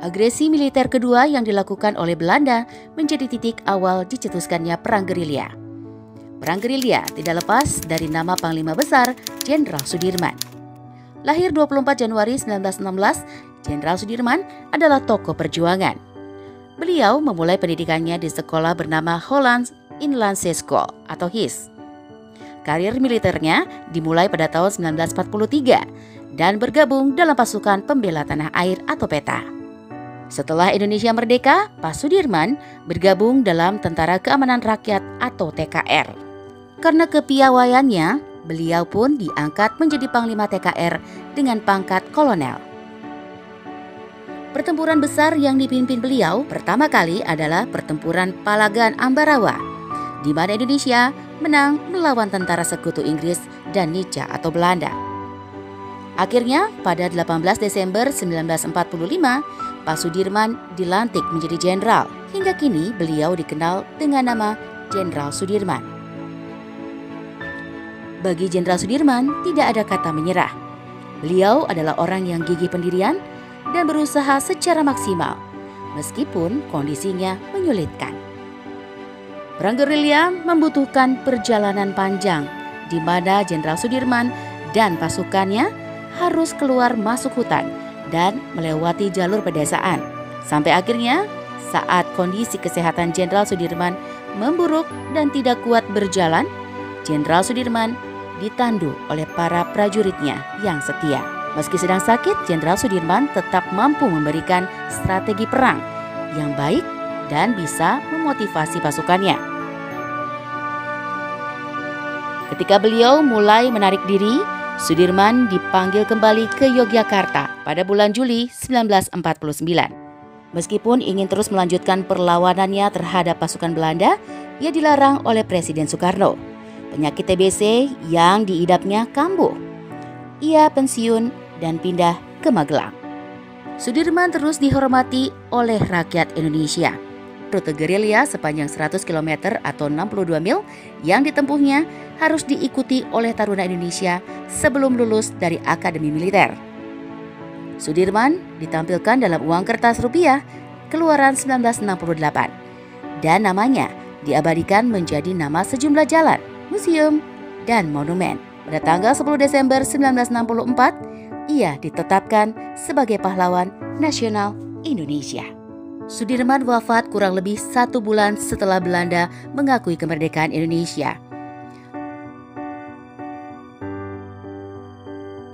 Agresi militer kedua yang dilakukan oleh Belanda menjadi titik awal dicetuskannya Perang Gerilya. Perang Gerilya tidak lepas dari nama Panglima Besar Jenderal Sudirman. Lahir 24 Januari 1916, Jenderal Sudirman adalah tokoh perjuangan. Beliau memulai pendidikannya di sekolah bernama Hollands Inlandse School atau HIS. Karir militernya dimulai pada tahun 1943 dan bergabung dalam pasukan pembela tanah air atau PETA. Setelah Indonesia merdeka, Pak Sudirman bergabung dalam Tentara Keamanan Rakyat atau TKR. Karena kepiawaiannya, beliau pun diangkat menjadi Panglima TKR dengan pangkat kolonel. Pertempuran besar yang dipimpin beliau pertama kali adalah Pertempuran Palagan Ambarawa, di mana Indonesia menang melawan tentara sekutu Inggris dan Nica atau Belanda. Akhirnya pada 18 Desember 1945, Pak Sudirman dilantik menjadi jenderal. Hingga kini beliau dikenal dengan nama Jenderal Sudirman. Bagi Jenderal Sudirman tidak ada kata menyerah. Beliau adalah orang yang gigih pendirian dan berusaha secara maksimal meskipun kondisinya menyulitkan. Perang gerilya membutuhkan perjalanan panjang di mana Jenderal Sudirman dan pasukannya harus keluar masuk hutan dan melewati jalur pedesaan. Sampai akhirnya saat kondisi kesehatan Jenderal Sudirman memburuk dan tidak kuat berjalan, Jenderal Sudirman ditandu oleh para prajuritnya yang setia. Meski sedang sakit, Jenderal Sudirman tetap mampu memberikan strategi perang yang baik dan bisa memotivasi pasukannya. Ketika beliau mulai menarik diri, Sudirman dipanggil kembali ke Yogyakarta pada bulan Juli 1949. Meskipun ingin terus melanjutkan perlawanannya terhadap pasukan Belanda, ia dilarang oleh Presiden Soekarno. Penyakit TBC yang diidapnya kambuh. Ia pensiun dan pindah ke Magelang. Sudirman terus dihormati oleh rakyat Indonesia. Rute gerilya sepanjang 100 km atau 62 mil yang ditempuhnya harus diikuti oleh taruna Indonesia sebelum lulus dari Akademi Militer. Sudirman ditampilkan dalam uang kertas rupiah keluaran 1968 dan namanya diabadikan menjadi nama sejumlah jalan, museum, dan monumen. Pada tanggal 10 Desember 1964, ia ditetapkan sebagai pahlawan nasional Indonesia. Sudirman wafat kurang lebih 1 bulan setelah Belanda mengakui kemerdekaan Indonesia.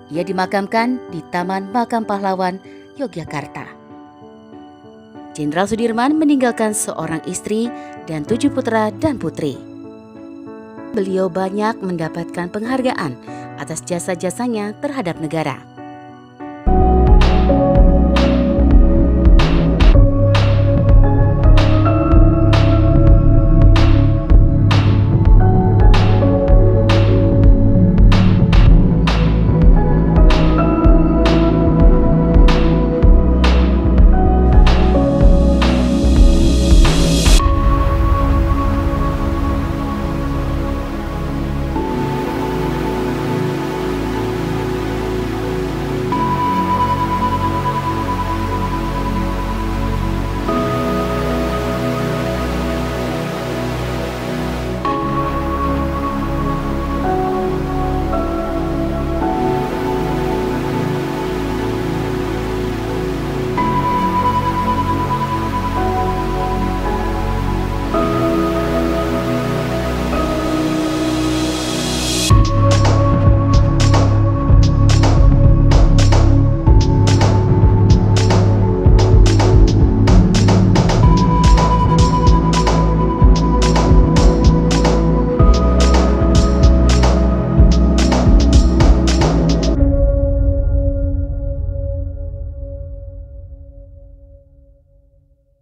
Ia dimakamkan di Taman Makam Pahlawan, Yogyakarta. Jenderal Sudirman meninggalkan seorang istri dan 7 putra dan putri. Beliau banyak mendapatkan penghargaan atas jasa-jasanya terhadap negara.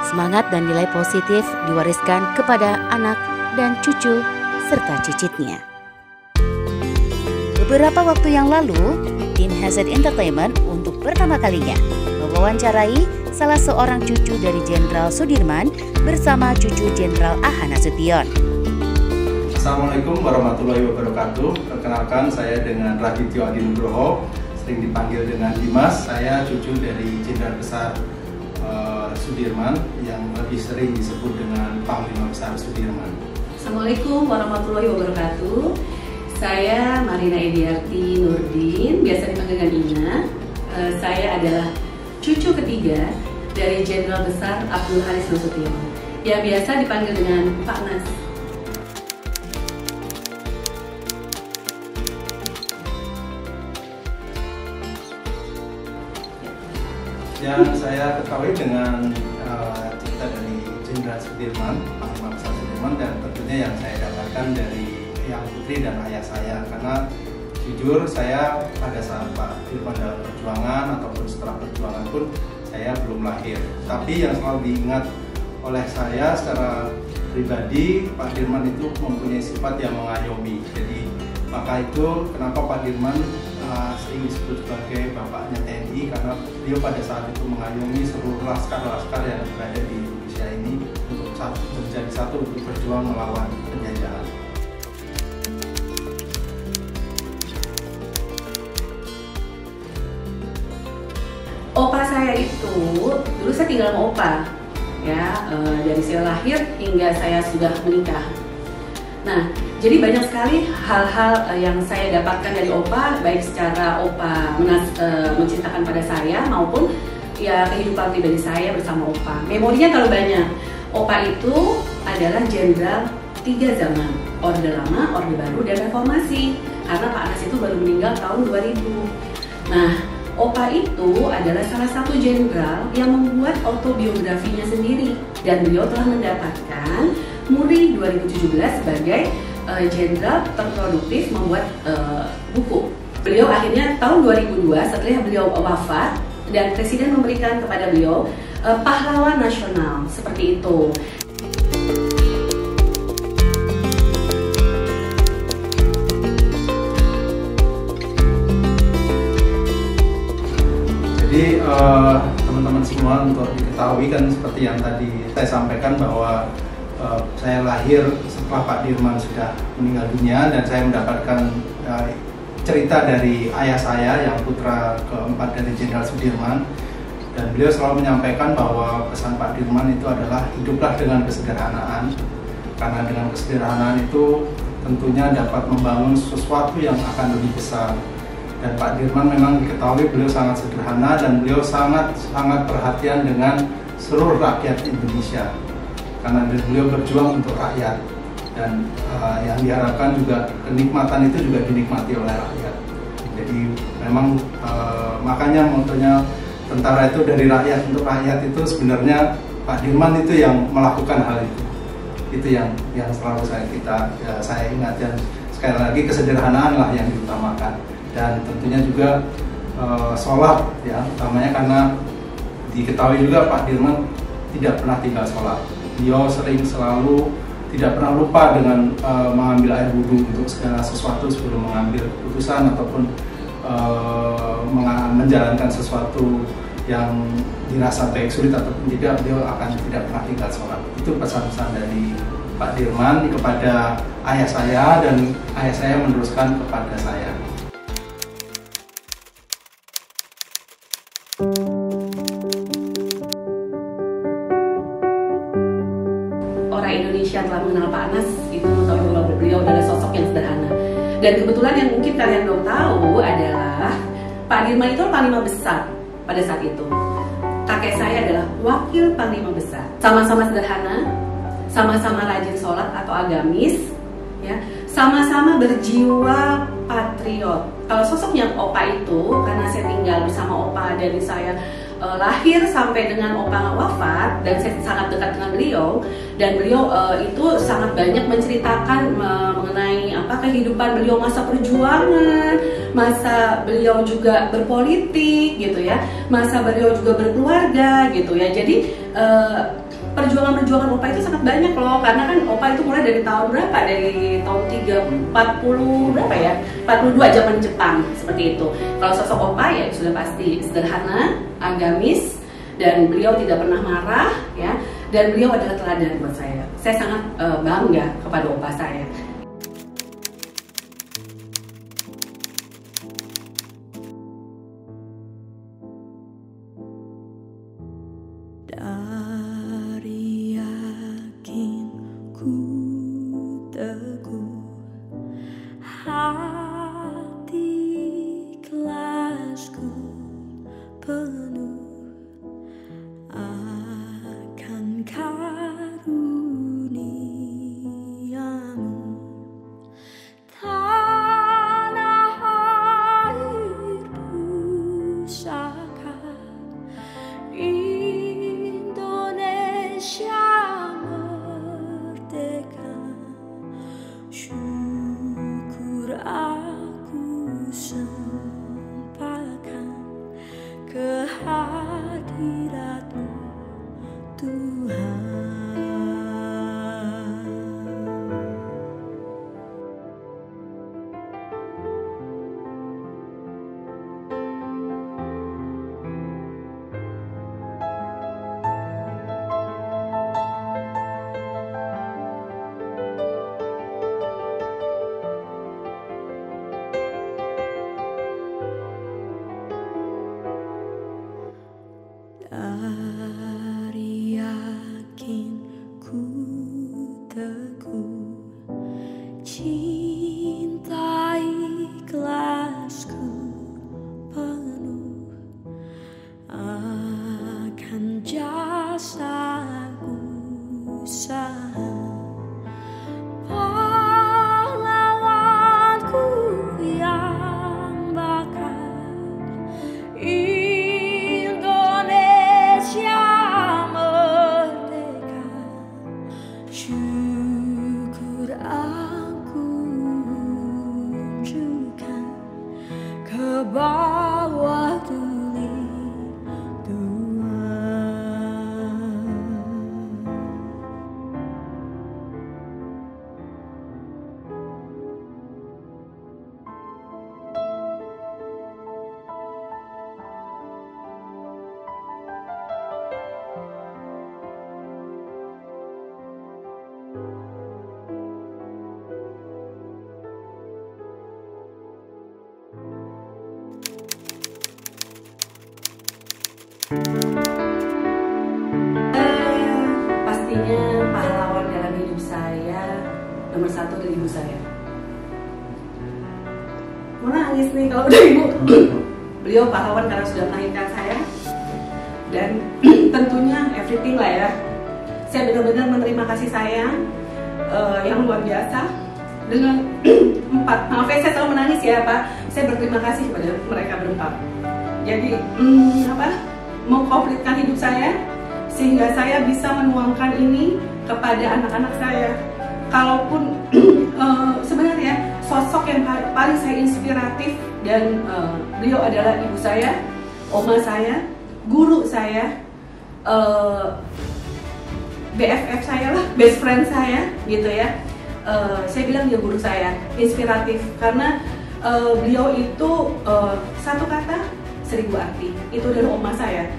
Semangat dan nilai positif diwariskan kepada anak dan cucu serta cicitnya. Beberapa waktu yang lalu, tim Hazard Entertainment untuk pertama kalinya mewawancarai salah seorang cucu dari Jenderal Sudirman bersama cucu Jenderal Ahana Sution. Assalamualaikum warahmatullahi wabarakatuh. Perkenalkan, saya dengan Radityo Adi Nugroho, sering dipanggil dengan Dimas. Saya cucu dari Jenderal Besar Sudirman yang lebih sering disebut dengan Panglima Besar Sudirman. Assalamualaikum warahmatullahi wabarakatuh. Saya Marina Ediarti Nurdin, biasa dipanggil dengan Ina. Saya adalah cucu ketiga dari Jenderal Besar Abdul Haris Nasution, yang biasa dipanggil dengan Pak Nas. Yang saya ketahui dengan cerita dari Jenderal Sudirman, Panglima Besar Sudirman, dan tentunya yang saya dapatkan dari Yang Putri dan ayah saya, karena jujur saya pada saat Pak Dirman dalam perjuangan ataupun setelah perjuangan pun saya belum lahir. Tapi yang selalu diingat oleh saya secara pribadi, Pak Dirman itu mempunyai sifat yang mengayomi. Jadi maka itu kenapa Pak Dirman sering disebut sebagai bapaknya TNI, karena beliau pada saat itu mengayomi seluruh laskar-laskar yang berada di Indonesia ini untuk menjadi satu untuk berjuang melawan penjajahan. Opa saya itu, dulu saya tinggal sama opa, ya, dari saya lahir hingga saya sudah menikah. Nah, jadi banyak sekali hal-hal yang saya dapatkan dari opa, baik secara opa menceritakan pada saya maupun ya kehidupan pribadi saya bersama opa. Memorinya terlalu banyak. Opa itu adalah jenderal 3 zaman, Orde Lama, Orde Baru, dan Reformasi. Karena Pak Anas itu baru meninggal tahun 2000. Nah, opa itu adalah salah satu jenderal yang membuat autobiografinya sendiri, dan beliau telah mendapatkan Muri 2017 sebagai jenderal terproduktif membuat buku. Beliau akhirnya tahun 2002 setelah beliau wafat dan Presiden memberikan kepada beliau pahlawan nasional seperti itu. Jadi teman-teman semua untuk diketahui kan seperti yang tadi saya sampaikan bahwa saya lahir setelah Pak Dirman sudah meninggal dunia, dan saya mendapatkan cerita dari ayah saya yang putra keempat dari Jenderal Sudirman, dan beliau selalu menyampaikan bahwa pesan Pak Dirman itu adalah hiduplah dengan kesederhanaan, karena dengan kesederhanaan itu tentunya dapat membangun sesuatu yang akan lebih besar. Dan Pak Dirman memang diketahui beliau sangat sederhana dan beliau sangat perhatian dengan seluruh rakyat Indonesia, karena beliau berjuang untuk rakyat, dan yang diharapkan juga kenikmatan itu juga dinikmati oleh rakyat. Jadi memang makanya motonya tentara itu dari rakyat untuk rakyat itu sebenarnya Pak Dirman itu yang melakukan hal itu. Itu yang selalu saya ingat, dan sekali lagi kesederhanaan lah yang diutamakan. Dan tentunya juga sholat ya, utamanya karena diketahui juga Pak Dirman tidak pernah tinggal sholat. Beliau selalu tidak pernah lupa dengan mengambil air wudhu untuk segala sesuatu sebelum mengambil keputusan ataupun menjalankan sesuatu yang dirasa baik sulit ataupun tidak, beliau akan tidak pernah tinggal sholat. Itu pesan-pesan dari Pak Dirman kepada ayah saya, dan ayah saya meneruskan kepada saya. Orang Indonesia telah mengenal Pak Anas itu mengetahui bahwa beliau adalah sosok yang sederhana. Dan kebetulan yang mungkin kalian belum tahu adalah Pak Dirman itu Panglima Besar pada saat itu. Kakek saya adalah Wakil Panglima Besar. Sama-sama sederhana, sama-sama rajin sholat atau agamis, ya, sama-sama berjiwa patriot. Kalau sosoknya opa itu, karena saya tinggal bersama opa dari saya lahir sampai dengan opa wafat, dan saya sangat dekat dengan beliau, dan beliau itu sangat banyak menceritakan mengenai kehidupan beliau masa perjuangan, masa beliau juga berpolitik gitu ya, masa beliau juga berkeluarga gitu ya. Jadi perjuangan opa itu sangat banyak loh, karena kan opa itu mulai dari tahun berapa? Dari tahun 40 berapa ya? 42 zaman Jepang seperti itu. Kalau sosok opa ya sudah pasti sederhana, agamis, dan beliau tidak pernah marah ya, dan beliau adalah teladan buat saya. Saya sangat bangga kepada opa saya. Dari yakinku teguh, hati ikhlasku penuh akan karuniamu. Tanah air pusaka Indonesia merdeka, syukur aku sempatkan kehadiratmu Tuhan. Dari yakinku teguh, cinta ikhlasku penuh akan jasa usaha pahlawanku yang bakal syukur aku unjukkan ke bawah tuli Tuhan. Pastinya pahlawan dalam hidup saya nomor satu dari ibu saya. Mau nangis nih kalau udah ibu. Beliau pahlawan karena sudah melahirkan saya, dan tentunya everything lah ya. Saya benar-benar menerima kasih sayang yang luar biasa dengan maaf ya saya selalu menangis ya Pak. Saya berterima kasih kepada mereka berempat. Jadi mengkomplitkan hidup saya sehingga saya bisa menuangkan ini kepada anak-anak saya. Kalaupun sebenarnya sosok yang paling saya inspiratif dan beliau adalah ibu saya, oma saya, guru saya, BFF saya lah, best friend saya gitu ya. Saya bilang dia guru saya, inspiratif karena beliau itu satu kata 1000 arti. Itu adalah oma saya.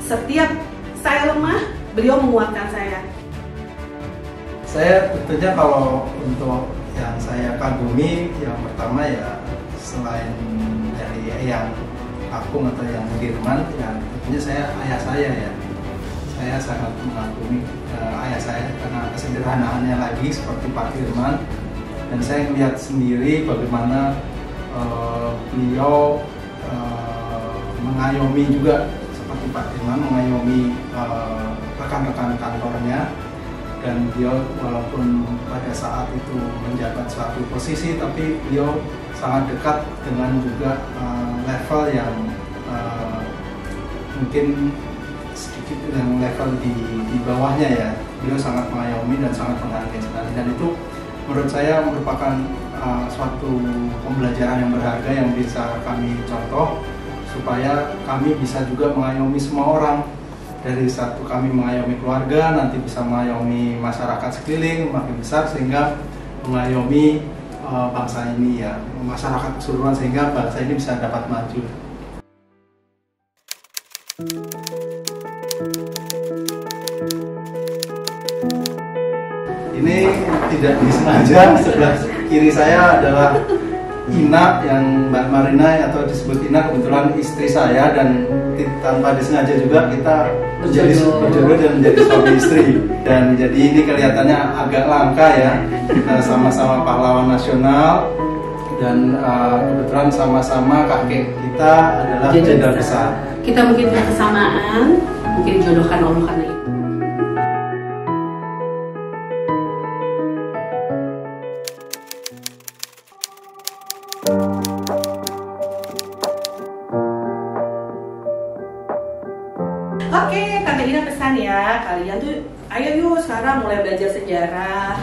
Setiap saya lemah, beliau menguatkan saya. Saya tentunya kalau untuk yang saya kagumi, yang pertama ya selain dari Eyang Akung atau yang Dirman, ya tentunya ayah saya ya. Saya sangat mengagumi ayah saya karena kesederhanaannya lagi seperti Pak Dirman, dan saya melihat sendiri bagaimana beliau mengayomi juga seperti Pak Dirman, mengayomi rekan-rekan kantornya, dan beliau walaupun pada saat itu menjabat suatu posisi, tapi beliau sangat dekat dengan juga level yang mungkin sedikit yang level di bawahnya ya. Beliau sangat mengayomi dan sangat menghargai sekali, dan itu menurut saya merupakan suatu pembelajaran yang berharga yang bisa kami contoh supaya kami bisa juga mengayomi semua orang. Dari satu kami mengayomi keluarga, nanti bisa mengayomi masyarakat sekeliling makin besar, sehingga mengayomi bangsa ini ya, masyarakat keseluruhan, sehingga bangsa ini bisa dapat maju. Ini tidak disengaja, sebelah kiri saya adalah Ina, yang Mbak Marina atau disebut Ina, kebetulan istri saya, dan tanpa disengaja juga kita berjodoh dan menjadi suami istri. Dan jadi ini kelihatannya agak langka ya, sama-sama pahlawan nasional dan kebetulan sama-sama kakek kita adalah jenderal besar. Kita mungkin punya kesamaan, mungkin jodohkan Allah karena itu. Oke, Tante Ina pesan ya, kalian tuh ayo yuk sekarang mulai belajar sejarah.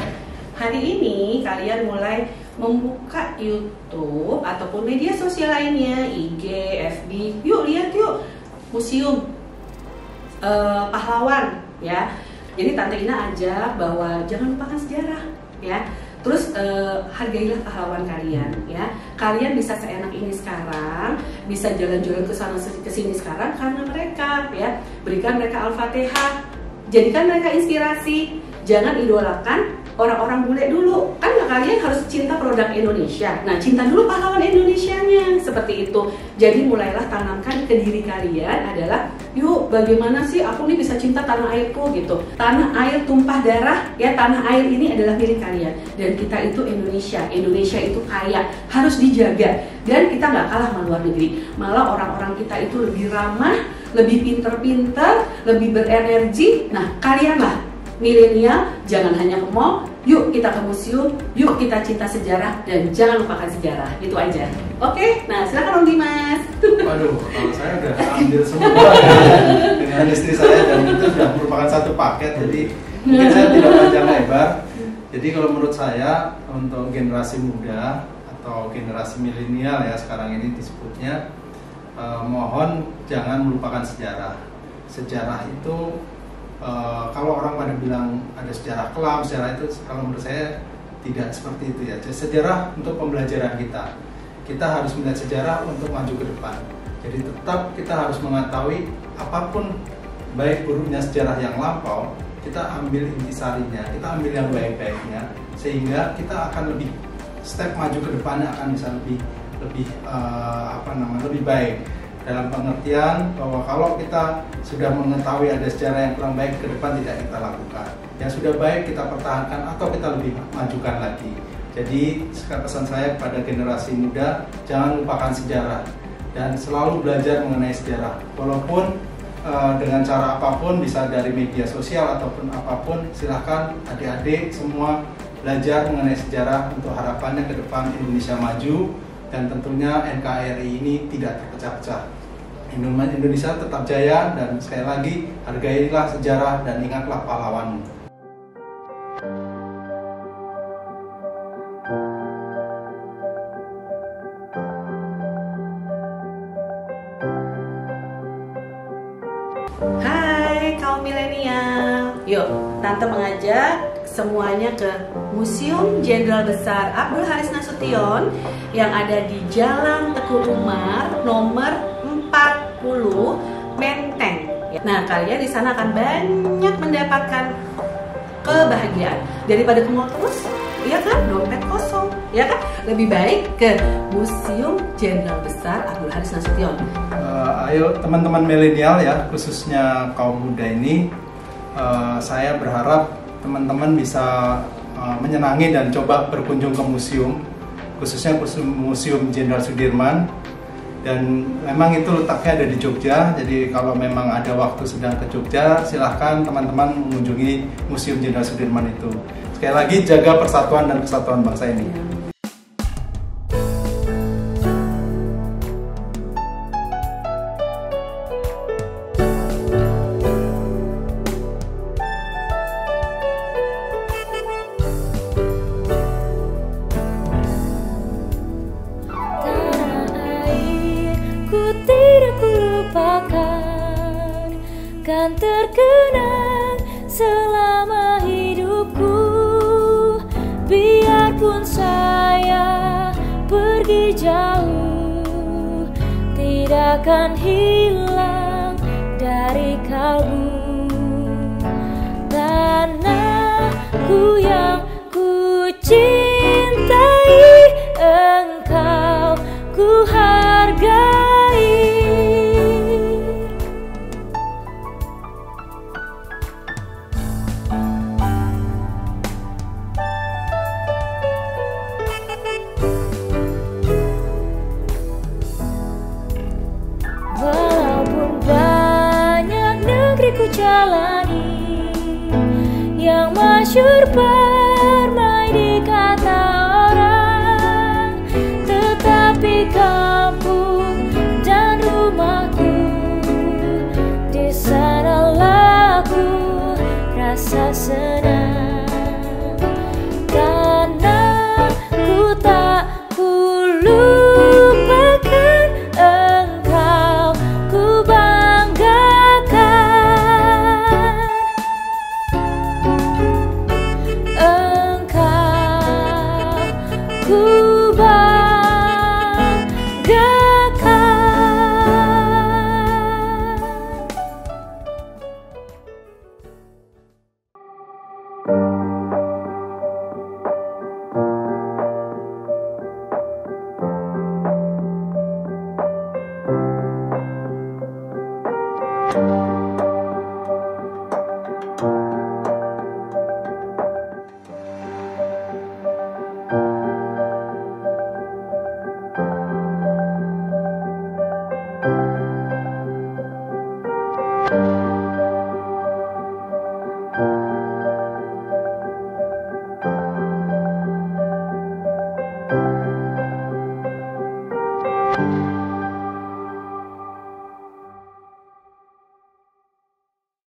Hari ini kalian mulai membuka YouTube ataupun media sosial lainnya, IG, FB. Yuk lihat yuk museum pahlawan ya. Jadi Tante Ina ajak bahwa jangan lupakan sejarah ya. Terus hargailah pahlawan kalian ya. Kalian bisa seenak ini sekarang, bisa jalan-jalan ke sana ke sini sekarang karena mereka ya. Berikan mereka Al-Fatihah. Jadikan mereka inspirasi. Jangan idolakan orang-orang bule dulu. Kan kalian harus cinta produk Indonesia. Nah, cinta dulu pahlawan Indonesianya. Seperti itu. Jadi mulailah tanamkan ke diri kalian adalah, yuk bagaimana sih aku nih bisa cinta tanah airku gitu. Tanah air tumpah darah ya, tanah air ini adalah milik kalian. Dan kita itu Indonesia. Indonesia itu kaya, harus dijaga. Dan kita nggak kalah sama luar negeri. Malah orang-orang kita itu lebih ramah, lebih pinter-pinter, lebih berenergi. Nah, kalianlah milenial, jangan hanya ke mall, yuk kita ke museum, yuk kita cinta sejarah, dan jangan lupakan sejarah. Itu aja. Oke, nah silakan Om Dimas. Waduh, kalau saya udah ambil semua dengan istri saya dan itu sudah merupakan satu paket, jadi mungkin saya tidak panjang lebar. Jadi kalau menurut saya untuk generasi muda atau generasi milenial ya sekarang ini disebutnya, mohon jangan melupakan sejarah. Sejarah itu kalau orang pada bilang ada sejarah kelam, sejarah itu kalau menurut saya tidak seperti itu ya. Sejarah untuk pembelajaran kita. Kita harus melihat sejarah untuk maju ke depan. Jadi tetap kita harus mengetahui apapun baik buruknya sejarah yang lampau, kita ambil intisarinya, kita ambil yang baik-baiknya, sehingga kita akan lebih step maju ke depannya akan bisa lebih baik. Dalam pengertian bahwa kalau kita sudah mengetahui ada sejarah yang kurang baik ke depan tidak kita lakukan. Yang sudah baik kita pertahankan atau kita lebih majukan lagi. Jadi pesan saya kepada generasi muda, jangan lupakan sejarah dan selalu belajar mengenai sejarah. Walaupun dengan cara apapun, bisa dari media sosial ataupun apapun, silahkan adik-adik semua belajar mengenai sejarah untuk harapannya ke depan Indonesia maju. Dan tentunya NKRI ini tidak terpecah-pecah. Indonesia tetap jaya dan sekali lagi hargailah sejarah dan ingatlah pahlawanmu. Hai kaum milenial, yuk Tante mengajak semuanya ke Museum Jenderal Besar Abdul Haris Nasution yang ada di Jalan Teguh Umar nomor 40 Menteng. Nah, kalian di sana akan banyak mendapatkan kebahagiaan daripada ke mall terus, iya kan? Dompet kosong, ya kan? Lebih baik ke Museum Jenderal Besar Abdul Haris Nasution. Ayo teman-teman milenial ya, khususnya kaum muda ini, saya berharap teman-teman bisa menyenangi dan coba berkunjung ke museum, khususnya Museum Jenderal Sudirman. Dan memang itu letaknya ada di Jogja, jadi kalau memang ada waktu sedang ke Jogja, silahkan teman-teman mengunjungi Museum Jenderal Sudirman itu. Sekali lagi, jaga persatuan dan kesatuan bangsa ini. Kan terkenang selama hidupku, biarpun saya pergi jauh, tidak akan hilang dari kalbu. Tanahku yang ku cintai, engkau ku hargai. jalani, yang masyhur